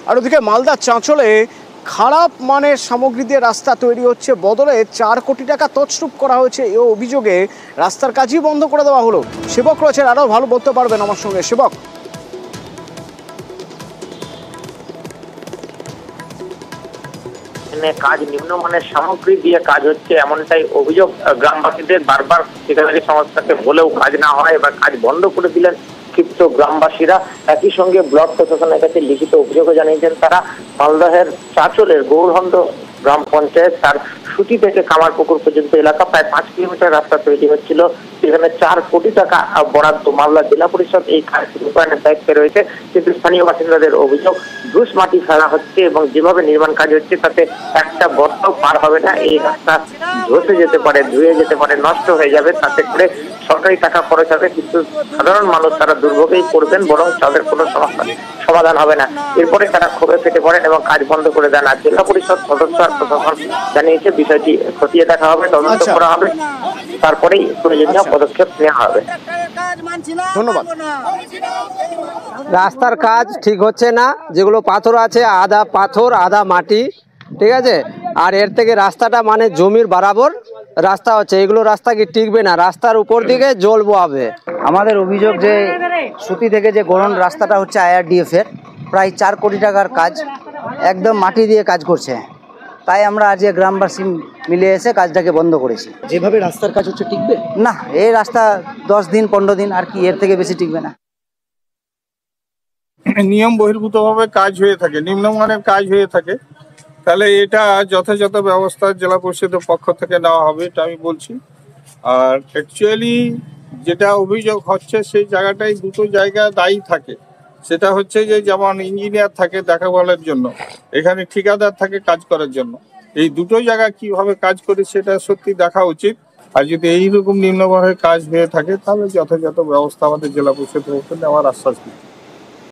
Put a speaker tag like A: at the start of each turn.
A: আর ওদিকে মালদার চাঁচলে খারাপ মানের সামগ্রী দিয়ে রাস্তা তৈরি হচ্ছে, বদলে 4 কোটি টাকা তছরূপ করা হয়েছে এই অভিযোগে রাস্তার কাজই বন্ধ করে দেওয়া হলো। সেবক রয়েছেন, আরও ভালো বলতে পারবেন আমার সঙ্গে। সেবক,
B: কাজ নিম্নমানের সামগ্রী দিয়ে কাজ হচ্ছে এমনটাই অভিযোগ গ্রামবাসীদের। বারবার ঠিকাদারি সংস্থাকে বলেও কাজ না হয়, এবার কাজ বন্ধ করে দিলেন ক্ষিপ্ত গ্রামবাসীরা। একই সঙ্গে ব্লক প্রশাসনের কাছে লিখিত অভিযোগও জানিয়েছেন তারা। মালদহের চাঁচলের গৌরহন্দ গ্রাম পঞ্চায়েত তার সুতি থেকে কামারপুকুর পর্যন্ত এলাকা প্রায় 5 কিলোমিটার রাস্তা তৈরি হচ্ছিল, সেখানে 4 কোটি টাকা বরাদ্দ। মালদা জেলা পরিষদ এই কাজ রূপায়ণের দায়িত্বে রয়েছে, কিন্তু স্থানীয় বাসিন্দাদের অভিযোগ ধূস মাটি ফেলা হচ্ছে এবং যেভাবে নির্মাণ কাজ হচ্ছে তাতে একটা বর্ষ পার হবে না। এই রাস্তা ধসে যেতে পারে, ধুয়ে যেতে পারে, নষ্ট হয়ে যাবে, তাতে করে সরকারি টাকা খরচ হবে, কিন্তু সাধারণ মানুষ তারা দুর্ভোগেই পড়বেন, বরং তাদের কোনো সমস্যা সমাধান হবে না। এরপরে তারা ক্ষোভে ফেটে পড়েন এবং কাজ বন্ধ করে দেন। আর জেলা পরিষদ সদস্য আর প্রশাসন জানিয়েছে বিষয়টি খতিয়ে দেখা হবে, তদন্ত করা হবে, তারপরেই প্রয়োজনীয় পদক্ষেপ নেওয়া হবে।
A: ধন্যবাদ।
C: রাস্তার কাজ ঠিক হচ্ছে না, যেগুলো পাথর আছে আধা পাথর আধা মাটি, ঠিক আছে। আর এর থেকে রাস্তাটা মানে জমির বরাবর রাস্তা হচ্ছে, এগুলো রাস্তা কি টিকবে না, রাস্তার উপর দিকে জল বোয়াবে।
D: আমাদের অভিযোগ যে সুতি থেকে যে গড়ন রাস্তাটা হচ্ছে IRDF এর প্রায় 4 কোটি টাকার কাজ, একদম মাটি দিয়ে কাজ করছে। তাই আমরা আজ গ্রামবাসী মিলে এসে কাজটাকে বন্ধ করেছি।
E: যেভাবে রাস্তার কাজ হচ্ছে টিকবে
D: না, এই রাস্তা 10 দিন 15 দিন, আর কি এর থেকে বেশি টিকবে না।
F: নিয়ম বহির্ভূতভাবে কাজ হয়ে থাকে, নিম্নমানের কাজ হয়ে থাকে, তাহলে এটা যথাযথ ব্যবস্থা জেলা পরিষদের পক্ষ থেকে নেওয়া হবে, এটা আমি বলছি। আর অ্যাকচুয়ালি যেটা অভিযোগ হচ্ছে সেই জায়গাটাই দুটো জায়গা দায়ী থাকে। সেটা হচ্ছে যে যেমন ইঞ্জিনিয়ার থাকে দেখাভালের জন্য, এখানে ঠিকাদার থাকে কাজ করার জন্য। এই দুটো জায়গা কিভাবে কাজ করে সেটা সত্যি দেখা উচিত। আর যদি এইরকম নিম্নমানের কাজ হয়ে থাকে তাহলে যথাযথ ব্যবস্থা আমাদের জেলা পরিষদের নেওয়ার আশ্বাস দিই।